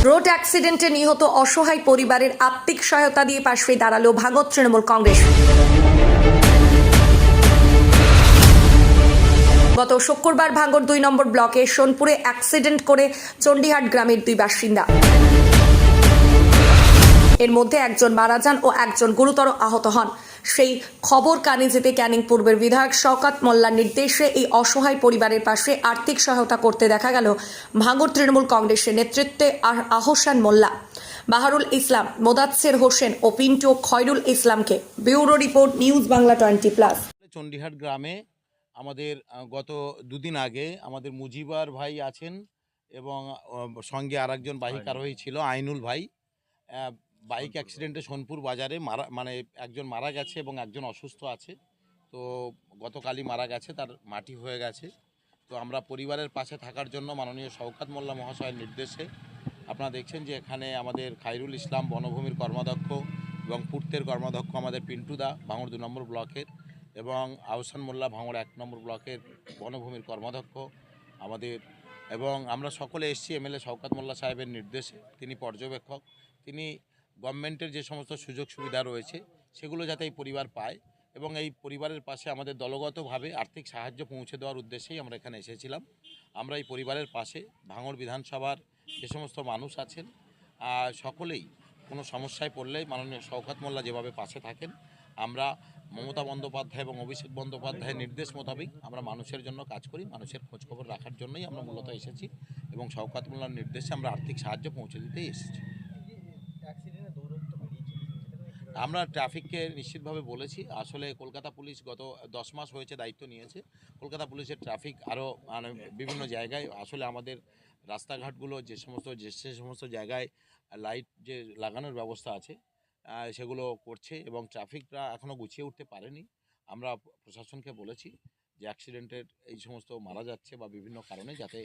Road অ্যাক্সিডেন্টে নিহত অসহায় পরিবারের আর্থিক সহায়তা দিয়ে পাশে দাঁড়ালো ভাঙড় তৃণমূল কংগ্রেস। গত শুক্রবার ভাঙড় 2 নম্বর ব্লকে সোনপুরে অ্যাক্সিডেন্ট করে চণ্ডীহাট গ্রামের 2 বাসিন্দা। এর মধ্যে একজন মারা যান ও একজন গুরুতর আহত হন। সেই খবর কানে যেতে ক্যানিং পূর্বের বিধায়ক শওকত মোল্লার নির্দেশে এই অসহায় পরিবারের পাশে আর্থিক সহায়তা করতে দেখা গেল ভাঙড় তৃণমূল কংগ্রেসের নেতৃত্বে আহসান মোল্লা, বাহারুল ইসলাম, মোদাচ্ছের হোসেন ও পিন্টু খয়রুল ইসলামকে। Bureau report, news Bangla 20+। চণ্ডীহাট গ্রামে আমাদের গত দুদিন আগে আমাদের মুজিবার ভাই আছেন এবং সঙ্গে আরেকজন বাইক আরোহী ছিল আইনুল ভাই। বাইক অ্যাক্সিডেন্টে সোনপুর বাজারে একজন মারা গেছে এবং একজন অসুস্থ আছে। তো গতকালই মারা গেছে, তার মাটি হয়ে গেছে। তো আমরা পরিবারের পাশে থাকার জন্য মাননীয় শওকত মোল্লা মহাশয়ের নির্দেশে আপনারা দেখছেন যে এখানে আমাদের খায়রুল ইসলাম বনভূমির কর্মাধ্যক্ষ এবং পূর্তের কর্মাধ্যক্ষ আমাদের পিন্টুদা ভাঙড় 2 নম্বর ব্লকের, এবং আহসান মোল্লা ভাঙড় 1 নম্বর ব্লকের বনভূমির কর্মাধ্যক্ষ আমাদের, এবং আমরা সকলে এসেছি এমএলএ শওকত মোল্লা সাহেবের নির্দেশে। তিনি পর্যবেক্ষক, তিনি গভর্নমেন্টের যে সমস্ত সুযোগ সুবিধা রয়েছে সেগুলো যাতে এই পরিবার পায় এবং এই পরিবারের পাশে আমাদের দলগতভাবে আর্থিক সাহায্য পৌঁছে দেওয়ার উদ্দেশ্যেই আমরা এখানে এসেছিলাম। আমরা এই পরিবারের পাশে ভাঙড় বিধানসভার যে সমস্ত মানুষ আছেন সকলেই কোনো সমস্যায় পড়লে মাননীয় শওকত মোল্লা যেভাবে পাশে থাকেন, আমরা মমতা বন্দ্যোপাধ্যায় এবং অভিষেক বন্দ্যোপাধ্যায়ের নির্দেশ মোতাবেক আমরা মানুষের জন্য কাজ করি, মানুষের খোঁজখবর রাখার জন্যই আমরা মূলত এসেছি এবং শওকত মোল্লার নির্দেশে আমরা আর্থিক সাহায্য পৌঁছে দিতেই এসেছি। আমরা ট্রাফিককে নিশ্চিতভাবে বলেছি, আসলে কলকাতা পুলিশ গত 10 মাস হয়েছে দায়িত্ব নিয়েছে। কলকাতা পুলিশের ট্রাফিক আরও বিভিন্ন জায়গায় আসলে আমাদের রাস্তাঘাটগুলো যে সমস্ত জায়গায় লাইট যে লাগানোর ব্যবস্থা আছে সেগুলো করছে এবং ট্রাফিকরা এখনও গুছিয়ে উঠতে পারেনি। আমরা প্রশাসনকে বলেছি যে অ্যাক্সিডেন্টের এই সমস্ত মারা যাচ্ছে বা বিভিন্ন কারণে যাতে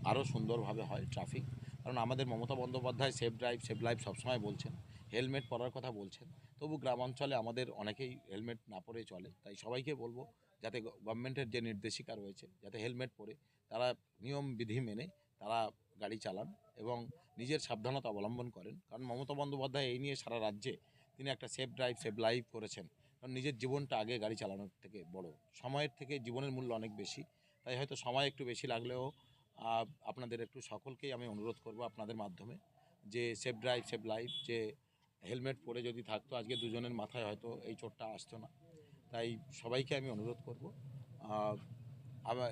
আরও সুন্দরভাবে হয় ট্রাফিক। কারণ আমাদের Mamata Bandyopadhyay safe drive save life সবসময় বলছেন, হেলমেট পরার কথা বলছেন, তবু গ্রামাঞ্চলে আমাদের অনেকেই হেলমেট না পরে চলে। তাই সবাইকে বলবো যাতে গভর্নমেন্টের যে নির্দেশিকা রয়েছে যাতে হেলমেট পরে তারা নিয়ম বিধি মেনে তারা গাড়ি চালান এবং নিজের সাবধানতা অবলম্বন করেন। কারণ মমতা বন্দ্যোপাধ্যায় এই নিয়ে সারা রাজ্যে তিনি একটা সেফ ড্রাইভ সেভ লাইফ করেছেন। কারণ নিজের জীবনটা আগে গাড়ি চালানোর থেকে বড়, সময়ের থেকে জীবনের মূল্য অনেক বেশি। তাই হয়তো সময় একটু বেশি লাগলেও আপনাদের একটু সকলকেই আমি অনুরোধ করব আপনাদের মাধ্যমে যে সেফ ড্রাইভ সেভ লাইফ, যে হেলমেট পরে যদি থাকতো আজকে দুজনের মাথায় হয়তো এই চোটটা আসতো না। তাই সবাইকে আমি অনুরোধ করব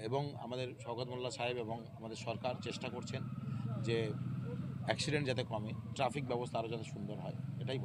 এবং আমাদের শওকত মোল্লা সাহেব এবং আমাদের সরকার চেষ্টা করছেন যে অ্যাক্সিডেন্ট যাতে কমে, ট্রাফিক ব্যবস্থা আরও যাতে সুন্দর হয়, এটাই বল।